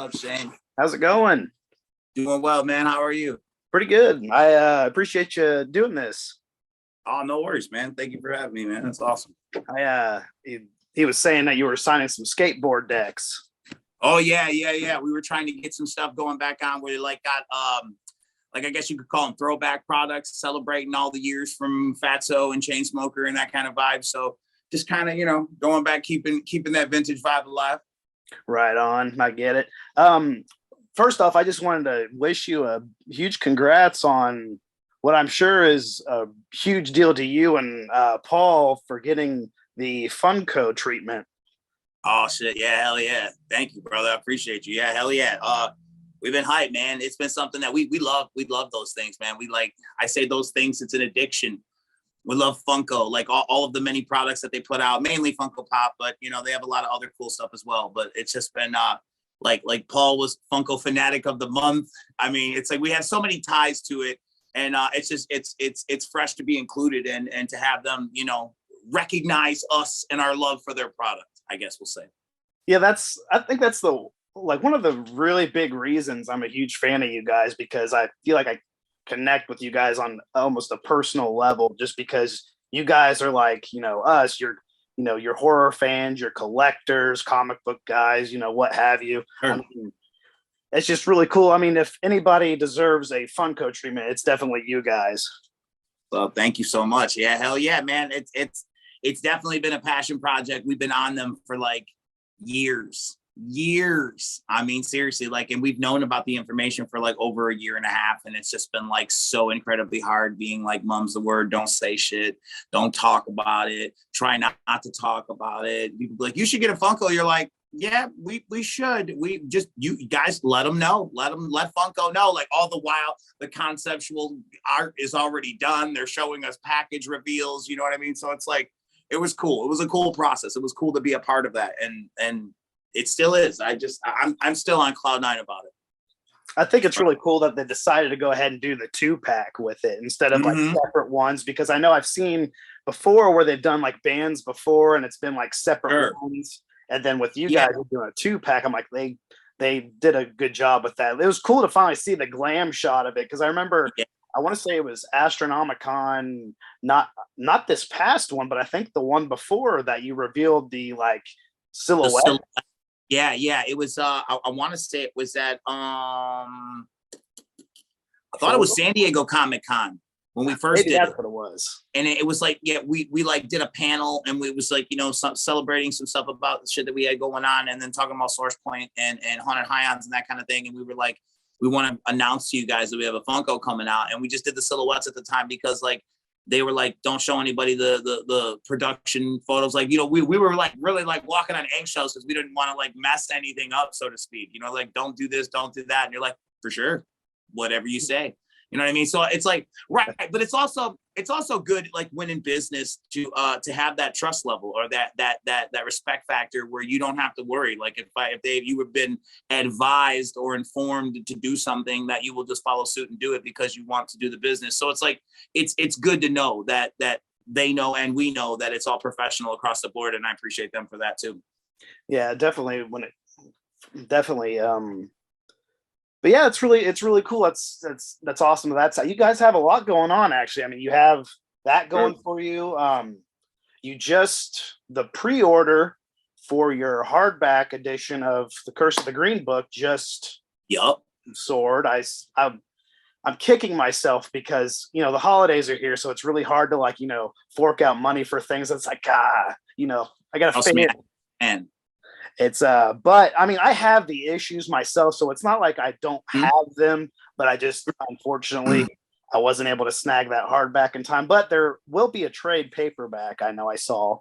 up, Shane? How's it going? Doing well, man. How are you? Pretty good. I appreciate you doing this. Oh, no worries, man. Thank you for having me, man. That's awesome. He was saying that you were signing some skateboard decks. Oh yeah. We were trying to get some stuff going back on where like got like I guess you could call them throwback products, celebrating all the years from Fatso and Chainsmoker and that kind of vibe. So just kind of, going back, keeping that vintage vibe alive. Right on. I get it. First off, I just wanted to wish you a huge congrats on what I'm sure is a huge deal to you and Paul for getting the Funko treatment. Oh shit, yeah, hell yeah. Thank you, brother. I appreciate you. Yeah, hell yeah. We've been hyped, man. It's been something that we love. We love those things, man. I say those things, it's an addiction. We love Funko, like all of the many products that they put out, mainly Funko Pop, but they have a lot of other cool stuff as well. But it's just been like Paul was Funko Fanatic of the Month. I mean, it's like we have so many ties to it, and it's just it's fresh to be included and to have them, recognize us and our love for their product, I guess we'll say. Yeah, I think that's one of the really big reasons I'm a huge fan of you guys, because I feel like I connect with you guys on almost a personal level, just because you guys are like, us, you're horror fans, you're collectors, comic book guys, what have you. Sure. I mean, it's just really cool. I mean, if anybody deserves a Funko treatment, it's definitely you guys. Well, thank you so much. Yeah, hell yeah, man. It's definitely been a passion project. We've been on them for like years. I mean, seriously, and we've known about the information for like over a year and a half, and it's just been like so incredibly hard being like, mum's the word, don't say shit, don't talk about it, try not to talk about it. People be like, you should get a Funko. You're like, yeah, we should. You guys let them know, let Funko know. Like all the while, the conceptual art is already done. They're showing us package reveals. You know what I mean? So it's like, it was cool. It was a cool process. It was cool to be a part of that, and it still is. I'm still on cloud nine about it. I think it's really cool that they decided to go ahead and do the 2-pack with it instead of like separate ones, because I know I've seen before where they've done like bands before and it's been like separate ones. And then with you guys doing a 2-pack, I'm like, they did a good job with that. It was cool to finally see the glam shot of it, because I remember I want to say it was Astronomicon, not this past one, but I think the one before that you revealed the like silhouette. Yeah. It was I want to say it was at I thought it was San Diego Comic-Con when we first did that's it. What it was. And it was like, we like did a panel, and we was like, celebrating some stuff about the shit that we had going on, and then talking about Source Point and Haunted Highons and that kind of thing. And we were like, we want to announce to you guys that we have a Funko coming out. And we just did the silhouettes at the time because like they were like, don't show anybody the production photos. Like, we were like really like walking on eggshells because we didn't want to like mess anything up, so to speak. Like, don't do this, don't do that. And you're like, for sure, whatever you say. You know what I mean? So it's like, right. But it's also good, like when in business to have that trust level or that respect factor where you don't have to worry. Like if you have been advised or informed to do something, that you will just follow suit and do it because you want to do the business. So it's like, it's good to know that they know, and we know that it's all professional across the board. And I appreciate them for that too. Yeah, definitely. But yeah, it's really cool. That's awesome. That's you guys have a lot going on, actually. I mean, you have that going for you. The pre-order for your hardback edition of The Curse of the Green Book just soared. I'm kicking myself because the holidays are here, so it's really hard to fork out money for things. It's like I gotta fit in. And it's but I mean, I have the issues myself, so it's not like I don't have them, but I just unfortunately I wasn't able to snag that hardback in time. But there will be a trade paperback. I know I saw.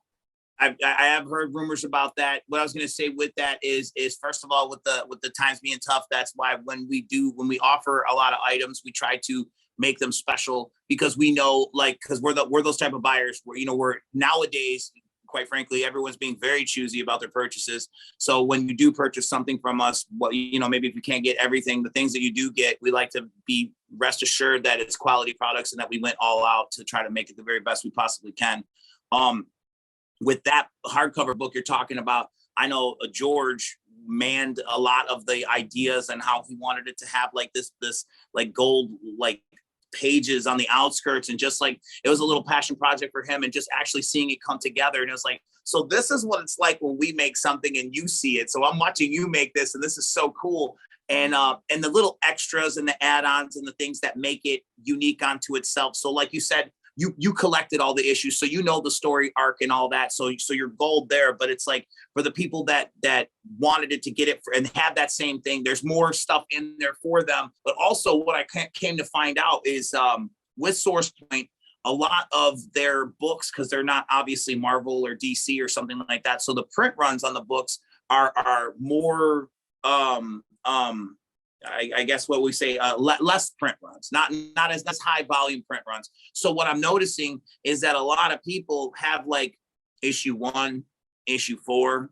I have heard rumors about that. What I was going to say with that is first of all, with the times being tough, that's why when we offer a lot of items, we try to make them special, because we know, because we're those type of buyers where we're nowadays, quite frankly, everyone's being very choosy about their purchases. So when you do purchase something from us, maybe if you can't get everything, the things that you do get, we like to be rest assured that it's quality products and that we went all out to try to make it the very best we possibly can. With that hardcover book you're talking about, I know George manned a lot of the ideas and how he wanted it to have like this like gold like pages on the outskirts, and just like it was a little passion project for him, and just actually seeing it come together. And it was like, so this is what it's like when we make something and you see it. So I'm watching you make this, and this is so cool. And the little extras and the add-ons and the things that make it unique onto itself. So like you said, you collected all the issues, so you know the story arc and all that. So you're gold there. But it's like for the people that wanted it to get it and have that same thing, there's more stuff in there for them. But also what I came to find out is with Source Point, a lot of their books, because they're not obviously Marvel or DC or something like that. So the print runs on the books are more I guess what we say, less print runs, not as high volume print runs. So what I'm noticing is that a lot of people have like issue 1, issue 4,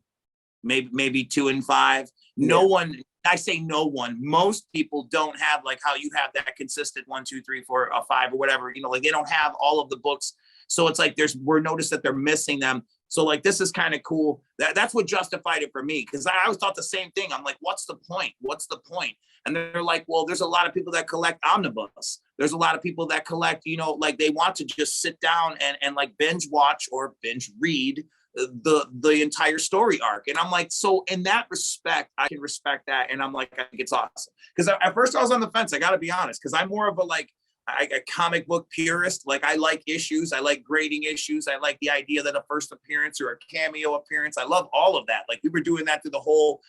maybe 2 and 5. No one, I say no one, most people don't have like how you have that consistent 1, 2, 3, 4, 5 or whatever, like they don't have all of the books. So it's like we're noticed that they're missing them. So like, this is kind of cool. That's what justified it for me. Cause I always thought the same thing. I'm like, what's the point? What's the point? And they're like, well, there's a lot of people that collect omnibus. There's a lot of people that collect, like they want to just sit down and like binge watch or binge read the entire story arc. And I'm like, so in that respect, I can respect that. And I'm like, I think it's awesome. Cause at first I was on the fence. I gotta be honest. Cause I'm more of a comic book purist. Like I like issues. I like grading issues. I like the idea that a first appearance or a cameo appearance. I love all of that. Like we were doing that through the whole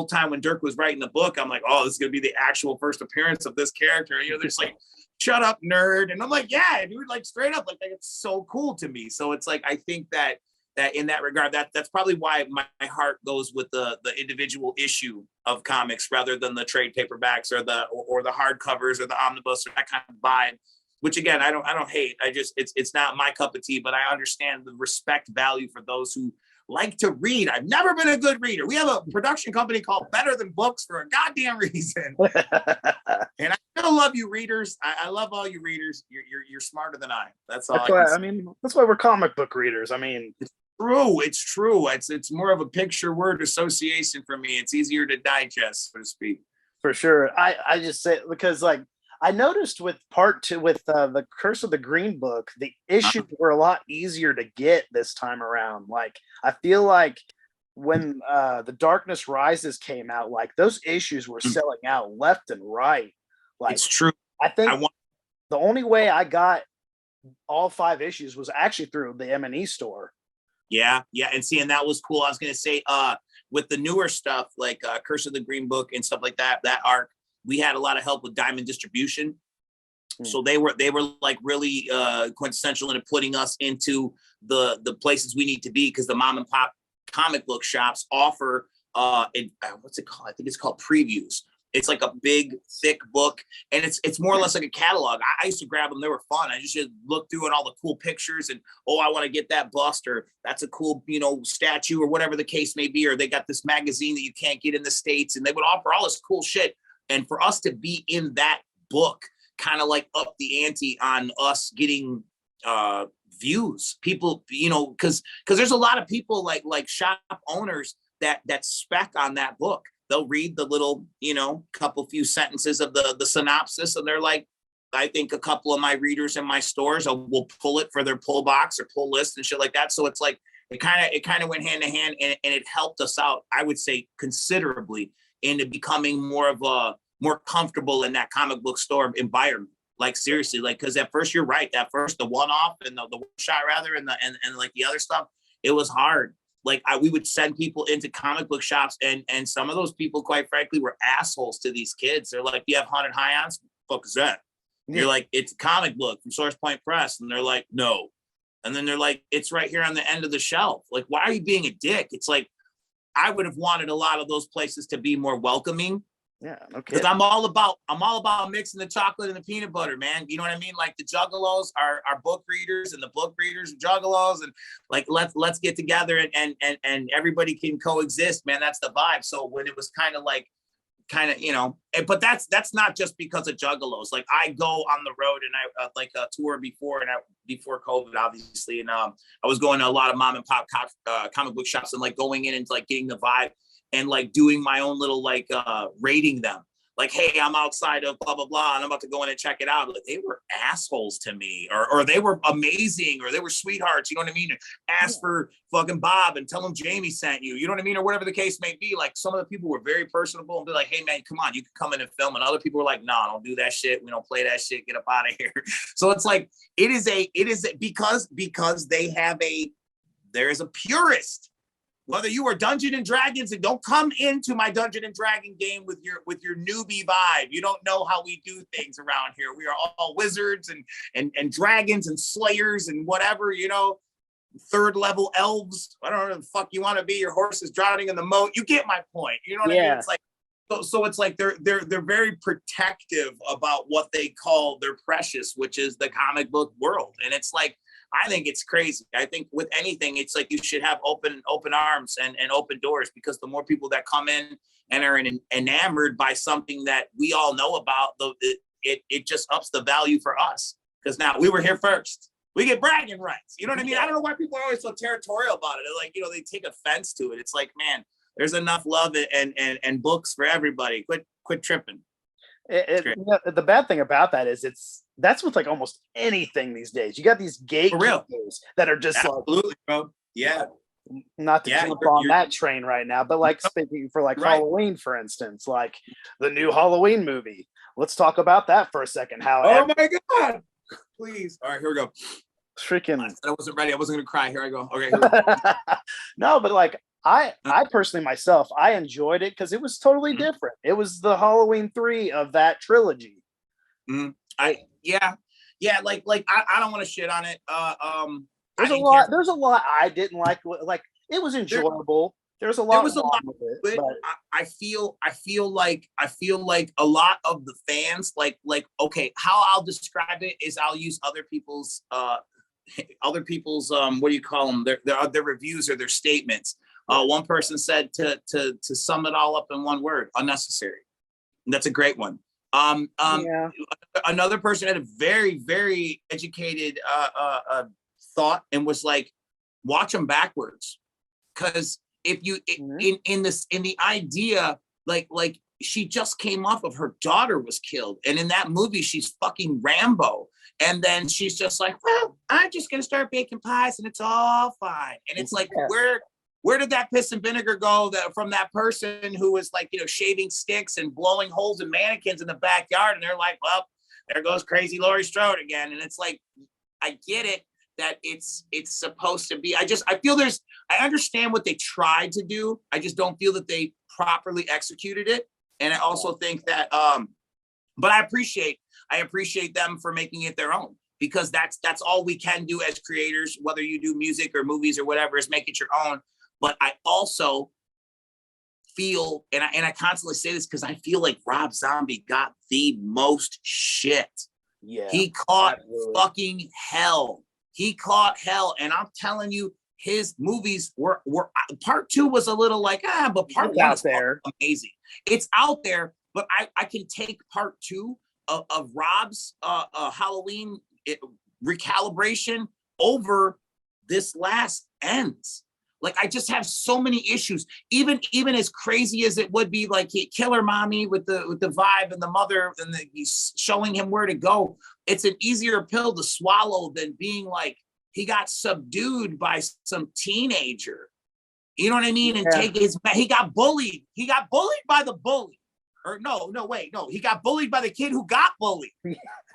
time when Dirk was writing the book. I'm like, oh, this is going to be the actual first appearance of this character. They're just like, shut up, nerd. And I'm like, yeah, dude, like straight up, like it's so cool to me. So it's like, I think that in that regard, that's probably why my heart goes with the individual issue of comics rather than the trade paperbacks or the hardcovers or the omnibus or that kind of vibe. Which again, I don't hate. I just it's not my cup of tea, but I understand the respect value for those who like to read. I've never been a good reader. We have a production company called Better Than Books for a goddamn reason. And I still love you readers. I love all you readers. You're smarter than I. That's all. That's why we're comic book readers. I mean, it's true. It's more of a picture word association for me. It's easier to digest, so to speak. For sure. I just say, because like I noticed with part 2 with the Curse of the Green Book, the issues were a lot easier to get this time around. Like I feel like when the Darkness Rises came out, like those issues were selling out left and right. Like it's true. I think the only way I got all 5 issues was actually through the M&E store. Yeah. And see, and that was cool. I was going to say, with the newer stuff, like Curse of the Green Book and stuff like that arc, we had a lot of help with Diamond Distribution. So they were like really quintessential in putting us into the places we need to be, because the mom and pop comic book shops offer, what's it called? I think it's called previews. It's like a big, thick book, and it's more or less like a catalog. I used to grab them; they were fun. I just look through and all the cool pictures, and I want to get that bust, or that's a cool, statue, or whatever the case may be. Or they got this magazine that you can't get in the States, and they would offer all this cool shit. And for us to be in that book, kind of like up the ante on us getting views, people, because there's a lot of people like shop owners that spec on that book. They'll read the little, few sentences of the synopsis, and they're like, I think a couple of my readers in my stores will pull it for their pull box or pull list and shit like that. So it's like it kind of went hand in hand, and it helped us out, I would say, considerably into becoming more comfortable in that comic book store environment. Like seriously, like, because at first you're right, the one-off and the one shot rather, and like the other stuff, it was hard. Like we would send people into comic book shops, and some of those people, quite frankly, were assholes to these kids. They're like, "You have Haunted Highons? Fuck is that?" Yeah. You're like, "It's a comic book from Source Point Press," and they're like, "No," and then they're like, "It's right here on the end of the shelf." Like, why are you being a dick? It's like I would have wanted a lot of those places to be more welcoming. Yeah, okay. Because I'm all about mixing the chocolate and the peanut butter, man. You know what I mean? Like the juggalos are book readers, and the book readers are juggalos, and like let's get together and everybody can coexist, man. That's the vibe. So when it was kind of, but that's not just because of juggalos. Like I go on the road, and I like a tour before COVID, obviously, and I was going to a lot of mom and pop comic book shops and like going in and like getting the vibe. and like doing my own little like rating them. Like, hey, I'm outside of blah, blah, blah, and I'm about to go in and check it out. Like, they were assholes to me, or they were amazing, or they were sweethearts, you know what I mean? Ask for fucking Bob and tell him Jamie sent you, you know what I mean? Or whatever the case may be. Like, some of the people were very personable and be like, hey, man, come on, you can come in and film. And other people were like, no, don't do that shit. We don't play that shit. Get up out of here. So it's like, because there is a purist. Whether you are Dungeons and Dragons, and don't come into my Dungeon and Dragon game with your newbie vibe. You don't know how we do things around here. We are all wizards and dragons and slayers and whatever, you know, third level elves. I don't know the fuck you want to be. Your horse is drowning in the moat. You get my point. You know what I mean? It's like, so it's like they're very protective about what they call their precious, which is the comic book world. And it's like, I think it's crazy. I think with anything, it's like you should have open arms and open doors, because the more people that come in and are enamored by something that we all know about, it just ups the value for us. Because now we were here first. We get bragging rights. You know what I mean? I don't know why people are always so territorial about it. Like, you know, they take offense to it. It's like, man, there's enough love and books for everybody. Quit tripping. You know, the bad thing about that is that's with like almost anything these days. You got these gatekeepers that are just absolutely, bro. Yeah. Not to jump on that train right now, but like speaking for like Halloween, for instance, like the new Halloween movie. Let's talk about that for a second. Oh my God. Please. All right, here we go. Freaking. I wasn't ready. I wasn't going to cry. Here I go. Okay. Here we go. No, but like I personally myself, I enjoyed it because it was totally different. It was the Halloween 3 of that trilogy. Like I don't want to shit on it. There's a lot I didn't like. Like, it was enjoyable. There's a lot. There was a lot with it, but I feel like a lot of the fans like okay, how I'll describe it is I'll use other people's what do you call them? Their reviews or their statements. One person said to sum it all up in one word: unnecessary. And that's a great one. Another person had a very, very educated thought and was like, watch them backwards. Because if you in the idea, like she just came off of her daughter was killed, and in that movie she's fucking Rambo, and then she's just like, well, I'm just gonna start baking pies and it's all fine. And it's like, where did that piss and vinegar go from that person who was like, you know, shaving sticks and blowing holes in mannequins in the backyard? And they're like, well, there goes crazy Laurie Strode again. And it's like, I get it that it's supposed to be. I understand what they tried to do. I just don't feel that they properly executed it. And I also think that, but I appreciate them for making it their own, because that's all we can do as creators, whether you do music or movies or whatever, is make it your own. But I also feel, and I constantly say this because I feel like Rob Zombie got the most shit. Yeah, he caught fucking hell. He caught hell, and I'm telling you, his movies were part 2 was a little like but part 1 is amazing. It's out there, but I can take part 2 of Rob's Halloween recalibration over this last Ends. Like, I just have so many issues. Even as crazy as it would be, like Killer Mommy with the vibe and the mother and he's showing him where to go. It's an easier pill to swallow than being like he got subdued by some teenager. You know what I mean? And he got bullied. He got bullied by the bully. Or he got bullied by the kid who got bullied.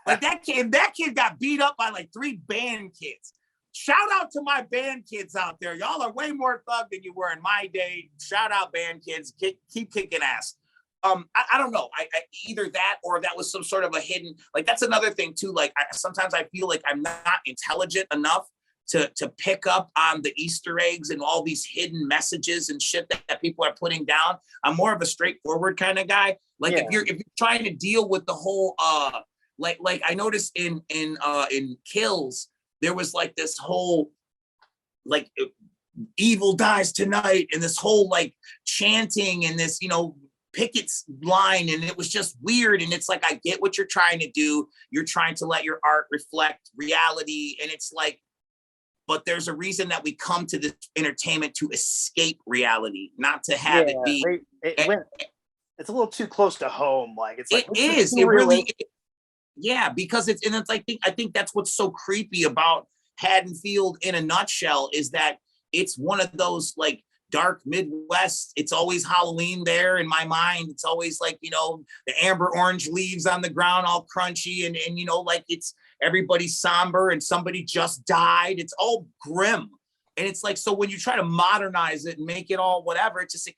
Like that kid got beat up by like 3 band kids. Shout out to my band kids out there. Y'all are way more thug than you were in my day. Shout out band kids. Keep kicking ass. I don't know. I either that or that was some sort of a hidden, like that's another thing too. Like sometimes I feel like I'm not intelligent enough to pick up on the Easter eggs and all these hidden messages and shit that people are putting down. I'm more of a straightforward kind of guy. Like if you're trying to deal with the whole like I noticed in Kills, there was like this whole like evil dies tonight and this whole like chanting and this, you know, Pickett's line, and it was just weird. And it's like, I get what you're trying to do. You're trying to let your art reflect reality. And it's like, but there's a reason that we come to this entertainment to escape reality, not to have it be. It's a little too close to home. Like it's like it is. It really. Yeah, because it's I think that's what's so creepy about Haddonfield in a nutshell is that it's one of those like dark Midwest. It's always Halloween there in my mind. It's always like, you know, the amber orange leaves on the ground all crunchy and you know, like it's everybody's somber and somebody just died. It's all grim. And it's like, so when you try to modernize it and make it all whatever, it just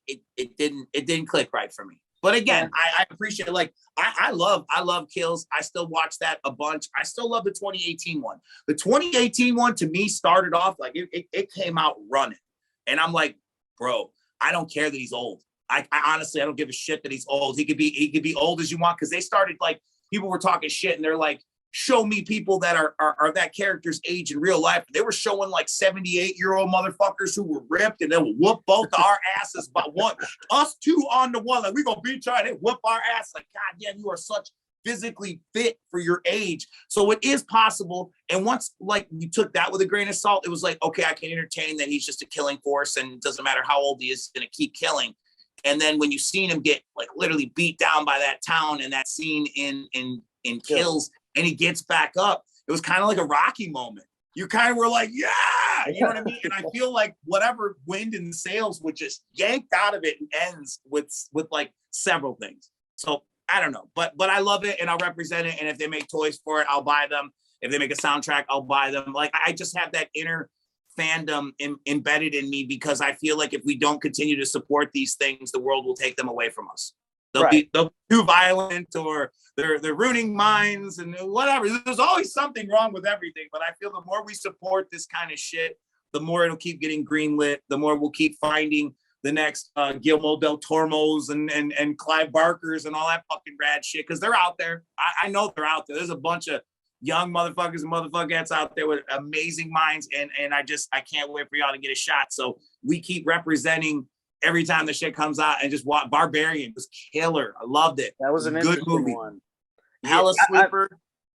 it didn't click right for me. But again, I appreciate it. Like I love Kills. I still watch that a bunch. I still love the 2018 one. The 2018 one to me started off like it came out running. And I'm like, bro, I don't care that he's old. I honestly, I don't give a shit that he's old. He could be old as you want. Cause they started like, people were talking shit and they're like, show me people that are that character's age in real life. They were showing like 78-year-old motherfuckers who were ripped and they would whoop both of our asses by one, us two on the one. Like we gonna beat you and they whoop our ass. Like, God damn, you are such physically fit for your age. So it is possible. And once like you took that with a grain of salt, it was like, okay, I can entertain that he's just a killing force and it doesn't matter how old he is, he's gonna keep killing. And then when you seen him get like literally beat down by that town and that scene in Kills, and he gets back up, it was kind of like a Rocky moment. You kind of were like, yeah, you know what I mean? And I feel like whatever wind in the sails would just yanked out of it and ends with like several things. So I don't know, but I love it and I'll represent it. And if they make toys for it, I'll buy them. If they make a soundtrack, I'll buy them. Like I just have that inner fandom embedded in me because I feel like if we don't continue to support these things, the world will take them away from us. They'll be too violent or they're ruining minds and whatever. There's always something wrong with everything. But I feel the more we support this kind of shit, the more it'll keep getting greenlit. The more we'll keep finding the next Guillermo del Toro's and Clive Barker's and all that fucking rad shit because they're out there. I know they're out there. There's a bunch of young motherfuckers and motherfuckers out there with amazing minds, and I can't wait for y'all to get a shot. So we keep representing every time the shit comes out and just watch. Barbarian was killer. I loved it. That was a good movie. One. Hella sleeper.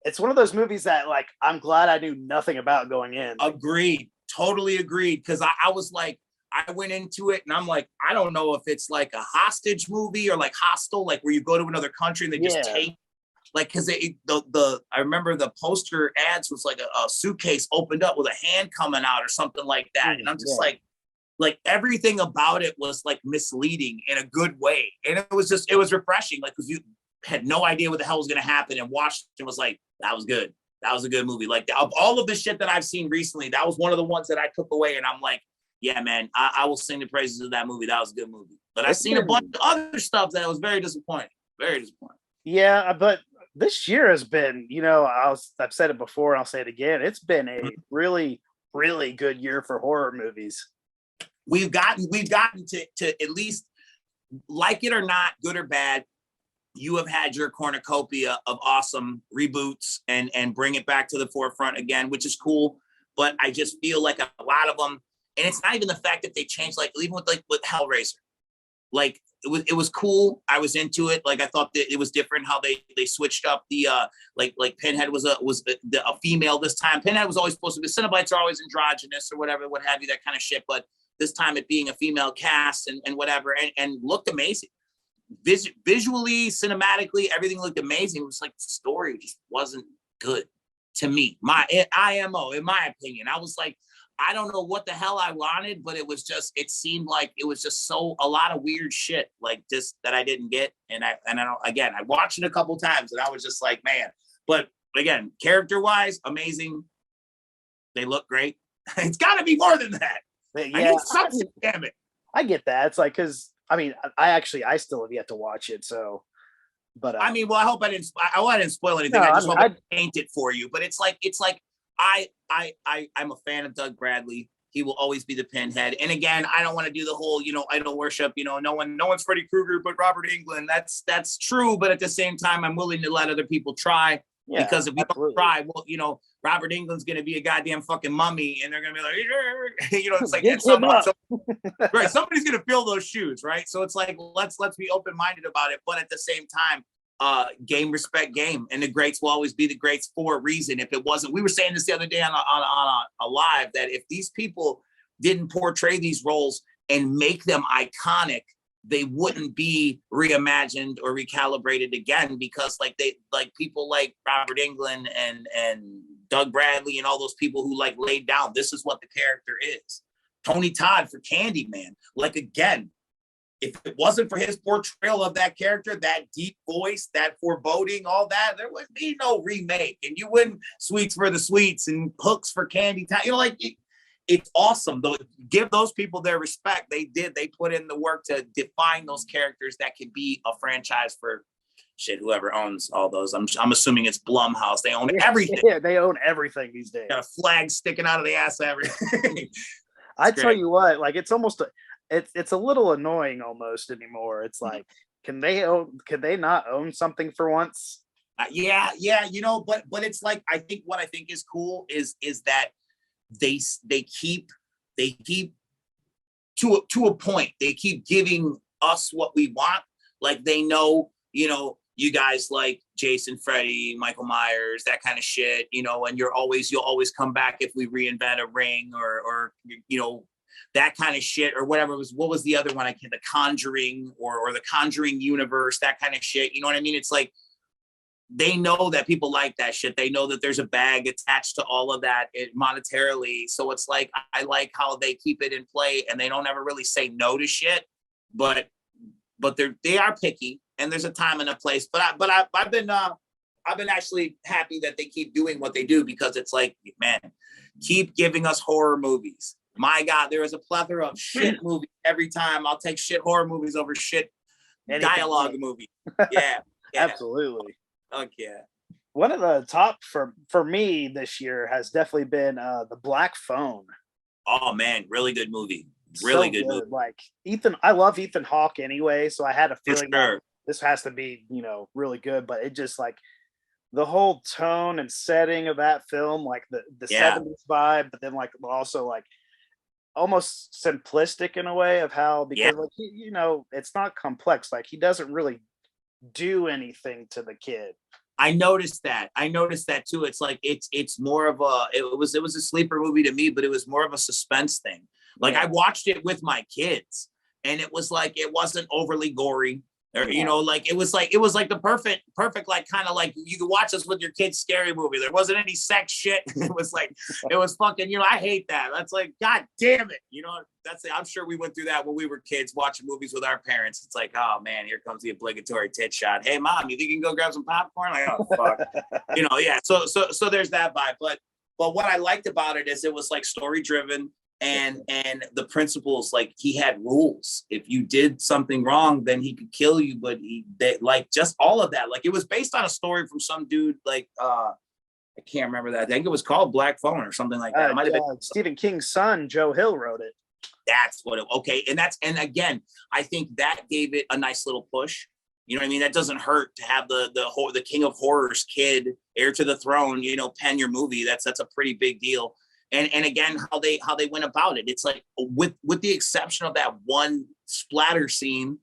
It's one of those movies that like I'm glad I knew nothing about going in. Agreed. Totally agreed. Because I was like, I went into it and I'm like, I don't know if it's like a hostage movie or like Hostel, like where you go to another country and they just take. Like, because I remember the poster ads was like a suitcase opened up with a hand coming out or something like that. And I'm just like everything about it was like misleading in a good way. And it was refreshing. Like, because you had no idea what the hell was going to happen and watched and was like, that was good. That was a good movie. Like of all of the shit that I've seen recently, that was one of the ones that I took away. And I'm like, yeah, man, I will sing the praises of that movie. That was a good movie. But I've seen a bunch of other stuff that was very disappointing. Very disappointing. Yeah, but this year has been, you know, I've said it before and I'll say it again. It's been a really, really good year for horror movies. We've gotten to at least, like it or not, good or bad, you have had your cornucopia of awesome reboots and bring it back to the forefront again, which is cool. But I just feel like a lot of them, and it's not even the fact that they changed, like even with Hellraiser, like it was cool. I was into it. Like I thought that it was different how they switched up the like Pinhead was a female this time. Pinhead was always supposed to be, Cenobites are always androgynous or whatever, what have you, that kind of shit. But this time it being a female cast and whatever, and looked amazing. Visually, cinematically, everything looked amazing. It was like the story just wasn't good to me. IMO, in my opinion. I was like, I don't know what the hell I wanted, but it seemed like it was just a lot of weird shit like this that I didn't get. And I watched it a couple times and I was just like, man, but again, character wise, amazing. They look great. It's gotta be more than that. Yeah, I need something, damn it. I get that. It's like, cause I mean, I still have yet to watch it. So, but I mean, well, I hope I didn't spoil anything. No, I just hope I paint it for you. But it's like I'm a fan of Doug Bradley. He will always be the Pinhead. And again, I don't want to do the whole, idol worship. No one's Freddy Krueger but Robert Englund. That's true. But at the same time, I'm willing to let other people try. Yeah, because if we don't try, well, Robert Englund's going to be a goddamn fucking mummy, and they're going to be like, it's like right, somebody's going to fill those shoes, right? So it's like let's be open minded about it, but at the same time, game, respect game, and the greats will always be the greats for a reason. If it wasn't, we were saying this the other day on a live, that if these people didn't portray these roles and make them iconic, they wouldn't be reimagined or recalibrated again, because like people like Robert Englund and Doug Bradley and all those people who like laid down, this is what the character is. Tony Todd for Candyman. Like, again, if it wasn't for his portrayal of that character, that deep voice, that foreboding, all that, there would be no remake. And you wouldn't Sweets for the Sweets and Hooks for Candy Time. You know, like, it's awesome. Though, give those people their respect. They did. They put in the work to define those characters that could be a franchise for shit, whoever owns all those. I'm assuming it's Blumhouse. They own everything. Yeah, they own everything these days. Got a flag sticking out of the ass of everything. I tell you what, like, it's almost it's a little annoying almost anymore. It's like, can they not own something for once? Yeah, you know, but it's like, I think what I think is cool is that they keep to a point. They keep giving us what we want. Like, they know, you know, you guys like Jason, Freddy, Michael Myers, that kind of shit, you know, and you'll always come back if we reinvent a ring or you know, that kind of shit, or whatever. What was the other one? The Conjuring or the Conjuring universe, that kind of shit. You know what I mean? It's like, they know that people like that shit. They know that there's a bag attached to all of that monetarily. So it's like, I like how they keep it in play, and they don't ever really say no to shit, but they are picky, and there's a time and a place. But I've been actually happy that they keep doing what they do, because it's like, man, keep giving us horror movies. My God, there is a plethora of shit movies every time. I'll take shit horror movies over shit dialogue movie. Yeah, absolutely. Fuck yeah. One of the top for me this year has definitely been The Black Phone. Oh man, really good movie. Really good movie. Like, I love Ethan Hawke anyway, so I had a feeling that this has to be, you know, really good. But it just, like, the whole tone and setting of that film, like the 70s vibe, but then like also like almost simplistic in a way of how, because like, you know, it's not complex. Like, he doesn't really do anything to the kid. I noticed that too. It's like, it's more of it was a sleeper movie to me, but it was more of a suspense thing. Like, I watched it with my kids, and it was like, it wasn't overly gory, or you know, like it was like the perfect like, kind of like, you could watch this with your kids' scary movie. There wasn't any sex shit. It was like, it was fucking, you know, I hate that. That's like, God damn it, you know. I'm sure we went through that when we were kids watching movies with our parents. It's like, oh man, here comes the obligatory tit shot. Hey mom, you think you can go grab some popcorn? Like, oh fuck. You know, yeah. So there's that vibe. But what I liked about it is it was like story driven, and the principles, like, he had rules. If you did something wrong, then he could kill you. But like, just all of that, like, it was based on a story from some dude, like I can't remember that. I think it was called Black Phone or something like that. It might have been Stephen King's son, Joe Hill, wrote it. That's what okay. And again, I think that gave it a nice little push. You know what I mean? That doesn't hurt to have the king of horrors kid, heir to the throne, you know, pen your movie. That's a pretty big deal. And again, how they went about it. It's like, with the exception of that one splatter scene,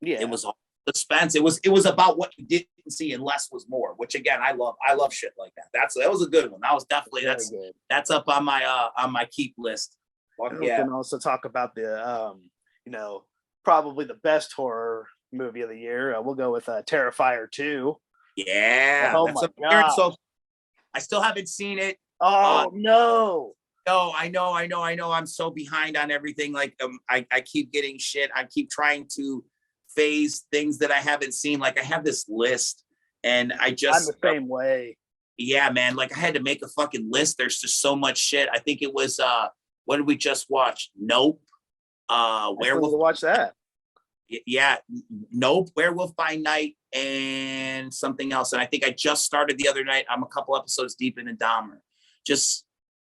it was all suspense. It was about what you didn't see, and less was more. Which, again, I love shit like that. That was a good one. That was definitely that's up on my keep list. We can also talk about the you know, probably the best horror movie of the year. We'll go with Terrifier 2. Yeah. Oh my God. So I still haven't seen it. Oh no. No, I know. I'm so behind on everything. Like, I keep getting shit. I keep trying to phase things that I haven't seen. Like, I have this list, and I'm the same way. Yeah, man. Like, I had to make a fucking list. There's just so much shit. I think it was what did we just watch? Nope. Werewolf. Watch that. Yeah, Nope, Werewolf by Night, and something else. And I think I just started the other night. I'm a couple episodes deep into Dahmer. Just,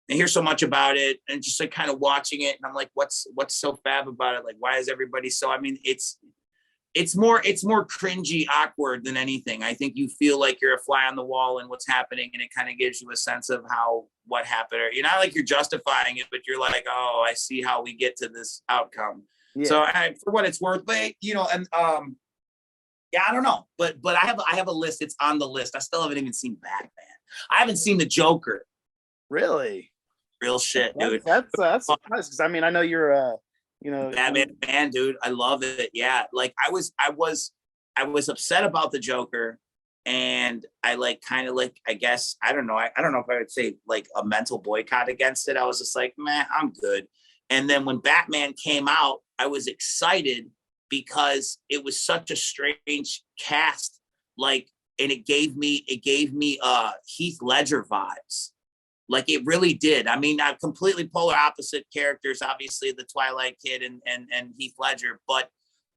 I hear so much about it, and just like kind of watching it, and I'm like, what's so fab about it? Like, why is everybody so? I mean, it's more cringy, awkward than anything. I think you feel like you're a fly on the wall in what's happening, and it kind of gives you a sense of what happened. Or, you're not like you're justifying it, but you're like, oh, I see how we get to this outcome. Yeah. So for what it's worth, but you know, and Yeah, I don't know, but I have a list. It's on the list. I still haven't even seen Batman. I haven't seen the Joker. Really? Real shit, dude. That's surprising because I mean I know you're Batman fan, dude. I love it. Yeah, like I was upset about the Joker, and I like kind of like I guess I don't know. I don't know if I would say like a mental boycott against it. I was just like, man, I'm good. And then when Batman came out, I was excited because it was such a strange cast. Like, and it gave me Heath Ledger vibes. Like it really did. I mean, not completely polar opposite characters, obviously the Twilight Kid and Heath Ledger, but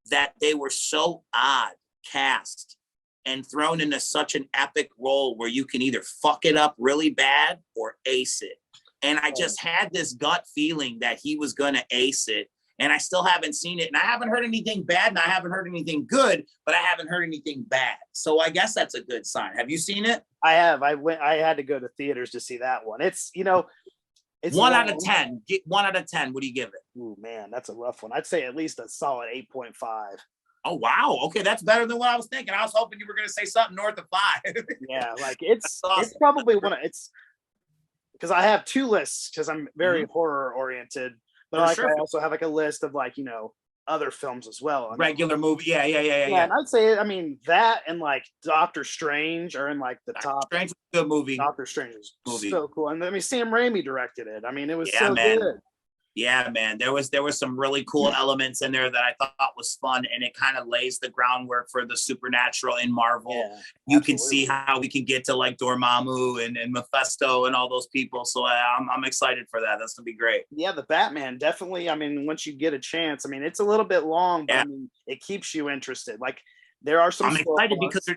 that they were so odd cast and thrown into such an epic role where you can either fuck it up really bad or ace it. And I just had this gut feeling that he was going to ace it. And I still haven't seen it. And I haven't heard anything bad and I haven't heard anything good, but I haven't heard anything bad. So I guess that's a good sign. Have you seen it? I have. I had to go to theaters to see that one. It's it's 1 out of 10. 1 out of 10. What do you give it? Ooh, man, that's a rough one. I'd say at least a solid 8.5. Oh, wow. Okay, that's better than what I was thinking. I was hoping you were going to say something north of 5. Yeah, like it's awesome. It's probably one of it's because I have two lists because I'm very horror oriented, but like I also have like a list of like other films as well. Regular movie, yeah. And I'd say I mean that and like Doctor Strange are in like the top. Strange is a good movie. Doctor Strange is so cool, and I mean Sam Raimi directed it. I mean it was so man. good. Yeah, man. There was some really cool elements in there that I thought was fun, and it kind of lays the groundwork for the supernatural in Marvel. Yeah, you can see how we can get to like Dormammu and Mephisto and all those people. So I'm excited for that. That's gonna be great. Yeah, the Batman definitely. I mean, once you get a chance, I mean, it's a little bit long, but I mean, it keeps you interested. Like there are some. I'm excited because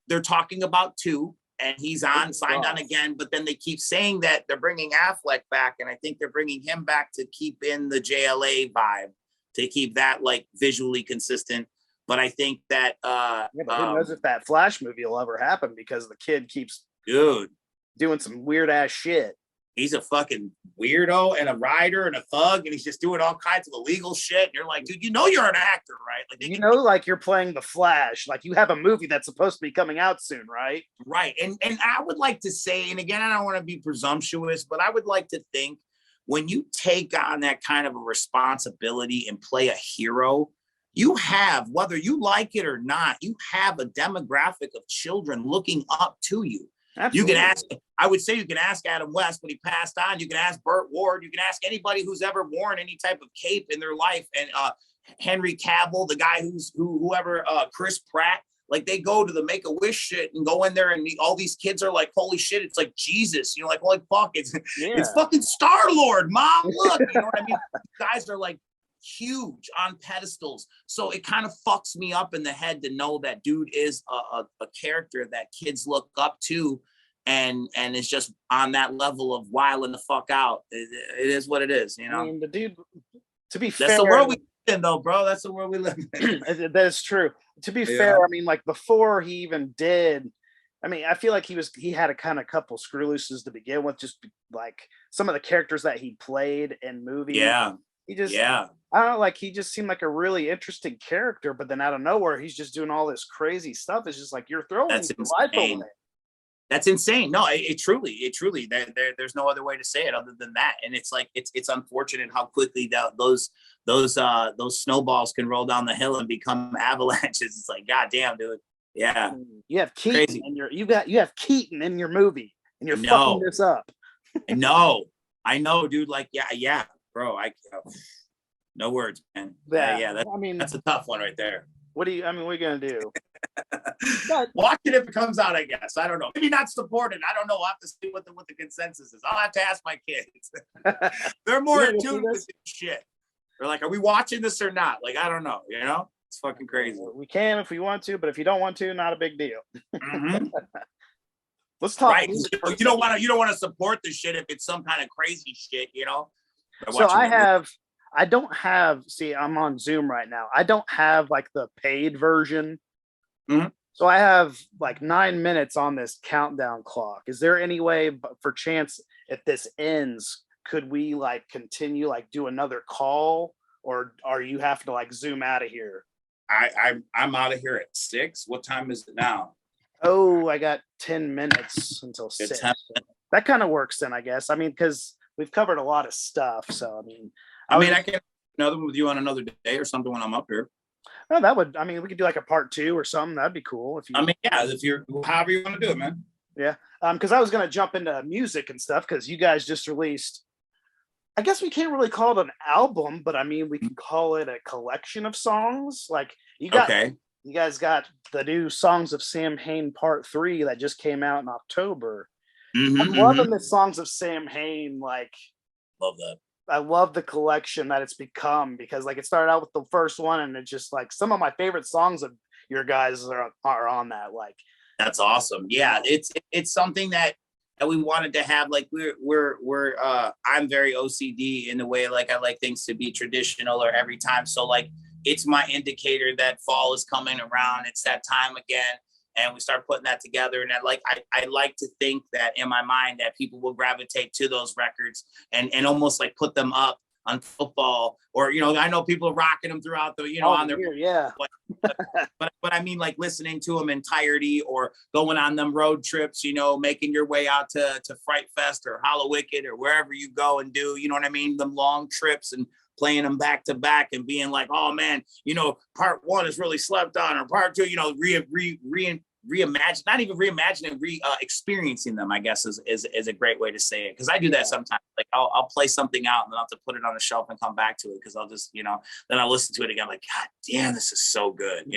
they're talking about 2. And he's signed on again, but then they keep saying that they're bringing Affleck back, and I think they're bringing him back to keep in the JLA vibe, to keep that like visually consistent. But I think that but who knows if that Flash movie will ever happen because the kid keeps doing some weird ass shit. He's a fucking weirdo and a rider and a thug, and he's just doing all kinds of illegal shit. And you're like, dude, you're an actor, right? Like, like you're playing the Flash. Like you have a movie that's supposed to be coming out soon, right? Right. And I would like to say, and again, I don't want to be presumptuous, but I would like to think when you take on that kind of a responsibility and play a hero, you have, whether you like it or not, you have a demographic of children looking up to you. Absolutely. You can ask, I would say you can ask Adam West when he passed on. You can ask Burt Ward. You can ask anybody who's ever worn any type of cape in their life. And Henry Cavill, the guy whoever, Chris Pratt, like they go to the Make-A-Wish shit and go in there and all these kids are like, holy shit, it's like Jesus. Like, holy fuck, it's fucking Star-Lord, Mom, look. You know what I mean? Guys are like huge on pedestals. So it kind of fucks me up in the head to know that dude is a character that kids look up to and it's just on that level of wilding the fuck out. It is what it is, I mean, the dude, to be fair, that's the world we live in though, bro. That's the world we live in. That is true. To be fair, I mean, like before he even did, I mean, I feel like he had a kind of couple screw looses to begin with, just like some of the characters that he played in movies. Yeah. I don't know, like he just seemed like a really interesting character, but then out of nowhere, he's just doing all this crazy stuff. It's just like you're throwing life away. That's insane. No, it truly, there's no other way to say it other than that. And it's like it's unfortunate how quickly those snowballs can roll down the hill and become avalanches. It's like, God damn, dude. Yeah. You have Keaton you have Keaton in your movie, and you're fucking this up. I know, dude. Like, yeah, bro. No words, man. That's a tough one right there. What are you gonna do? Watch it if it comes out, I guess. I don't know. Maybe not support it. I don't know. I'll have to see what the consensus is. I'll have to ask my kids. They're more in tune with this shit. They're like, are we watching this or not? Like, I don't know. It's fucking crazy. We can if we want to, but if you don't want to, not a big deal. Mm-hmm. Let's talk. Right. You don't want to support the shit if it's some kind of crazy shit, So I don't have, I'm on Zoom right now. I don't have like the paid version. Mm-hmm. So I have like 9 minutes on this countdown clock. Is there any way for chance if this ends, could we like continue, like do another call, or are you have to like zoom out of here? I'm out of here at 6. What time is it now? Oh, I got 10 minutes until 6. That kind of works then, I guess. I mean, because we've covered a lot of stuff. So, I mean, I can another one with you on another day or something when I'm up here. No, that would, we could do like a part 2 or something. That'd be cool. If you're however you want to do it, man. Yeah. Because I was going to jump into music and stuff because you guys just released, I guess we can't really call it an album, but we can call it a collection of songs. Like you guys got the new Songs of Samhain Part 3 that just came out in October. I'm loving the Songs of Samhain. Like, love that. I love the collection that it's become because like it started out with the first one and it's just like some of my favorite songs of your guys are on that. Like that's awesome. Yeah, it's something that we wanted to have. Like I'm very OCD in the way like I like things to be traditional or every time. So like it's my indicator that fall is coming around. It's that time again. And we start putting that together. And I like to think that in my mind that people will gravitate to those records and almost like put them up on football or, I know people are rocking them throughout the, on their, yeah. but I mean like listening to them entirety or going on them road trips, making your way out to Fright Fest or Hallowicked or wherever you go and do, them long trips and playing them back to back and being like, oh man, part 1 is really slept on or part 2, reimagine, not even reimagining, experiencing them, I guess is a great way to say it. Cause I do that sometimes. Like I'll play something out and then I'll have to put it on the shelf and come back to it. Cause I'll just, then I'll listen to it again. Like, God damn, this is so good,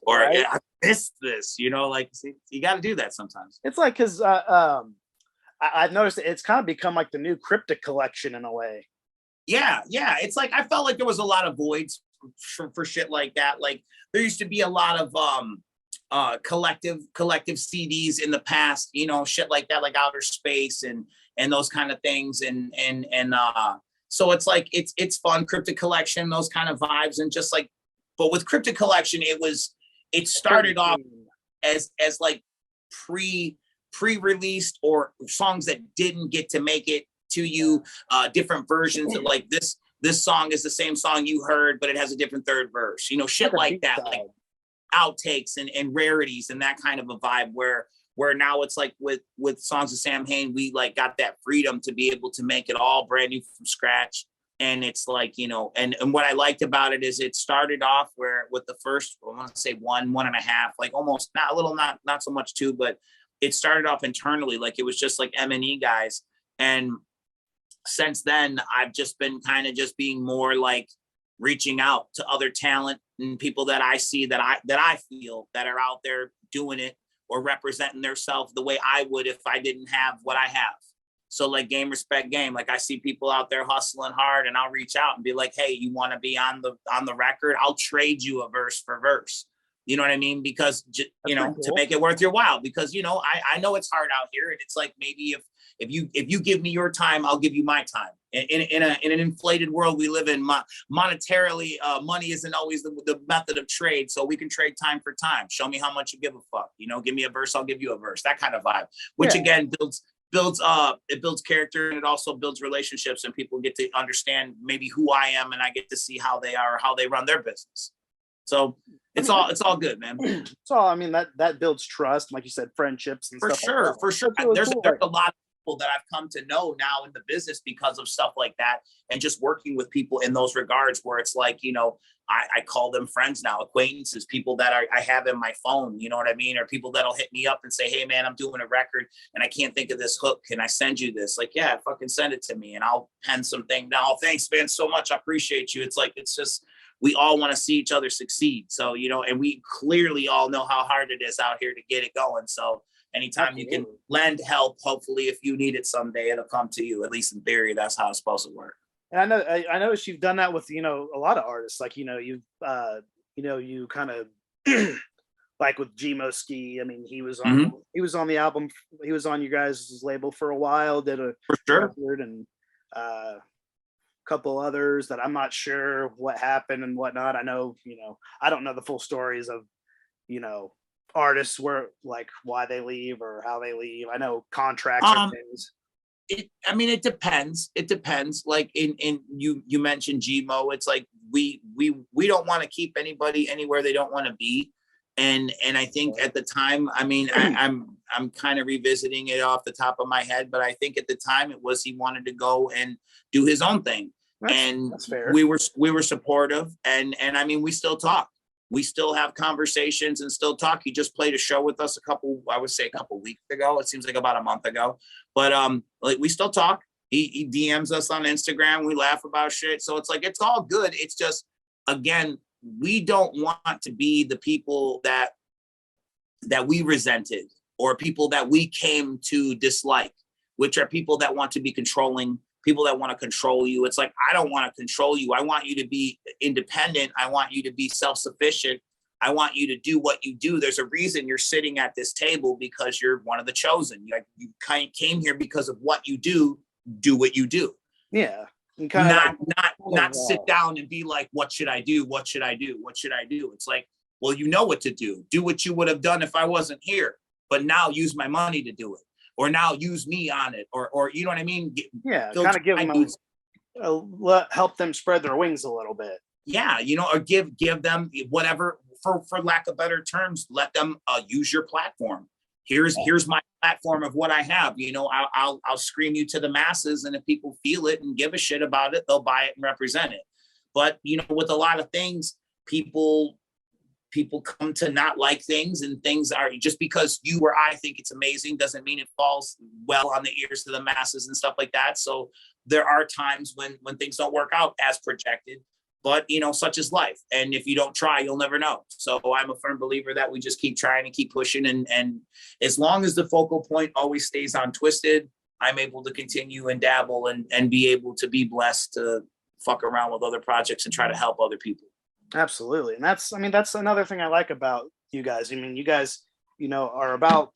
or right? I missed this, like you got to do that sometimes. It's like, cause I've noticed it's kind of become like the new Cryptic collection in a way. Yeah. It's like I felt like there was a lot of voids for shit like that. Like there used to be a lot of collective CDs in the past, shit like that, like Outer Space and those kind of things. And so it's like it's fun, Cryptic collection, those kind of vibes. And just like, but with Cryptic collection, it started off as like pre-released or songs that didn't get to make it to you, different versions of like this song is the same song you heard, but it has a different third verse, shit like that, like outtakes and rarities and that kind of a vibe where now it's like with Songs of Samhain, we like got that freedom to be able to make it all brand new from scratch. And it's like, and what I liked about it is it started off where with the first, I want to say 1.5, like almost not so much 2, but it started off internally. Like it was just like M&E guys. And since then, I've just been kind of just being more like reaching out to other talent and people that I see that I feel that are out there doing it or representing themselves the way I would if I didn't have what I have. So like game, respect game. Like I see people out there hustling hard and I'll reach out and be like, hey, you want to be on the record? I'll trade you a verse for verse. You know what I mean? Because, to make it worth your while, because, I know it's hard out here and it's like, maybe if you give me your time, I'll give you my time. In an inflated world we live in, monetarily, money isn't always the method of trade. So we can trade time for time. Show me how much you give a fuck. Give me a verse, I'll give you a verse. That kind of vibe, which again builds character and it also builds relationships and people get to understand maybe who I am and I get to see how they are, how they run their business. So it's all good, man. So that builds trust, like you said, friendships and stuff. For sure. There's a lot of people that I've come to know now in the business because of stuff like that, and just working with people in those regards where it's like, I call them friends now, acquaintances, people that I have in my phone, you know what I mean? Or people that'll hit me up and say, hey man, I'm doing a record and I can't think of this hook. Can I send you this? Like, yeah, fucking send it to me and I'll pen something down. Oh, thanks man, so much. I appreciate you. It's like, it's just, we all want to see each other succeed. So, and we clearly all know how hard it is out here to get it going. So anytime you can lend help, hopefully if you need it someday, it'll come to you. At least in theory, that's how it's supposed to work. And I noticed you've done that with, a lot of artists, like, you've, you kind of like with Gmo Ski. I mean, he was on the album. He was on you guys' label for a while, did a record and, couple others that I'm not sure what happened and whatnot. I know, I don't know the full stories of, artists where like why they leave or how they leave. I know contracts or things. It depends. Like in you mentioned Gmo. It's like we don't want to keep anybody anywhere they don't want to be. And I think at the time, I mean, I'm kind of revisiting it off the top of my head, but I think at the time it was he wanted to go and do his own thing. That's fair. We were supportive, and I mean, we still talk. We still have conversations and still talk. He just played a show with us a couple weeks ago. It seems like about a month ago, but like we still talk. He DMs us on Instagram. We laugh about shit. So it's like, it's all good. It's just, again, we don't want to be the people that we resented, or people that we came to dislike, which are people that want to be controlling, people that want to control you. It's like, I don't want to control you. I want you to be independent. I want you to be self-sufficient. I want you to do what you do. There's a reason you're sitting at this table, because you're one of the chosen. You came here because of what you do. Do what you do. Yeah. Not sit down and be like, what should I do? What should I do? What should I do? It's like, well, you know what to do. Do what you would have done if I wasn't here, but now use my money to do it, or now use me on it, or you know what I mean? Kind of give them help them spread their wings a little bit. Yeah, or give them whatever, for lack of better terms, let them use your platform. Here's my platform of what I have. I'll scream you to the masses, and if people feel it and give a shit about it, they'll buy it and represent it. But with a lot of things, people come to not like things, and things are, just because you or I think it's amazing doesn't mean it falls well on the ears of the masses and stuff like that. So there are times when things don't work out as projected. But, such is life. And if you don't try, you'll never know. So I'm a firm believer that we just keep trying and keep pushing. And as long as the focal point always stays on Twiztid, I'm able to continue and dabble and be able to be blessed to fuck around with other projects and try to help other people. Absolutely. And that's another thing I like about you guys. I mean, you guys, are about,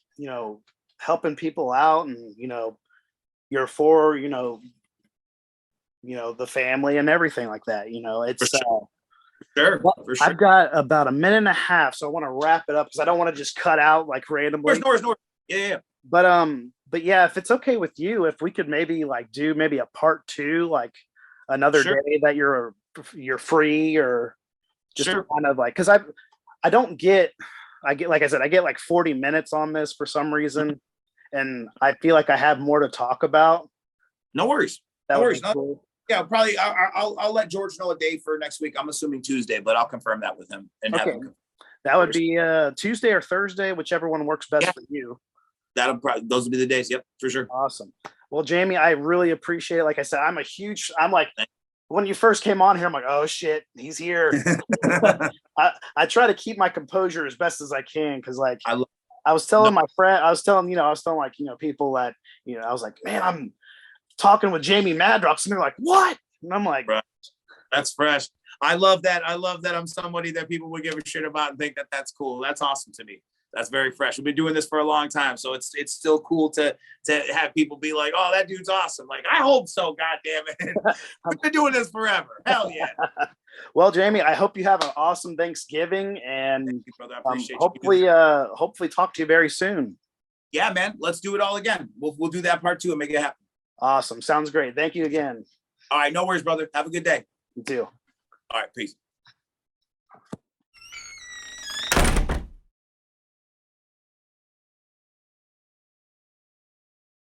helping people out, and, you're for, the family and everything like that. It's sure. I've got about a minute and a half, so I want to wrap it up, because I don't want to just cut out like randomly. No. Yeah. But yeah, if it's okay with you, if we could maybe do a part 2, like another day that you're free, or just kind of because I get like I said, I get like 40 minutes on this for some reason, and I feel like I have more to talk about. No worries. Cool. Yeah, probably. I'll let George know a day for next week. I'm assuming Tuesday, but I'll confirm that with him. And have him. That would be Tuesday or Thursday, whichever one works best for you. Those will be the days. Yep, for sure. Awesome. Well, Jamie, I really appreciate it. Like I said, I'm like, when you first came on here, I'm like, oh shit, he's here. I try to keep my composure as best as I can, because I was telling my friend, people that, I was like, man, I'm talking with Jamie Madrox, and they're like, what? And I'm like, right. That's fresh. I love that. I'm somebody that people would give a shit about and think that that's cool. That's awesome to me. That's very fresh. We've been doing this for a long time, so it's still cool to have people be like, oh, that dude's awesome. Like, I hope so. God damn it. We've been doing this forever. Hell yeah. Well, Jamie, I hope you have an awesome Thanksgiving, and thank you, brother. I appreciate hopefully talk to you very soon. Yeah, man. Let's do it all again. We'll do that part 2 and make it happen. Awesome. Sounds great. Thank you again. All right. No worries, brother. Have a good day. You too. All right. Peace.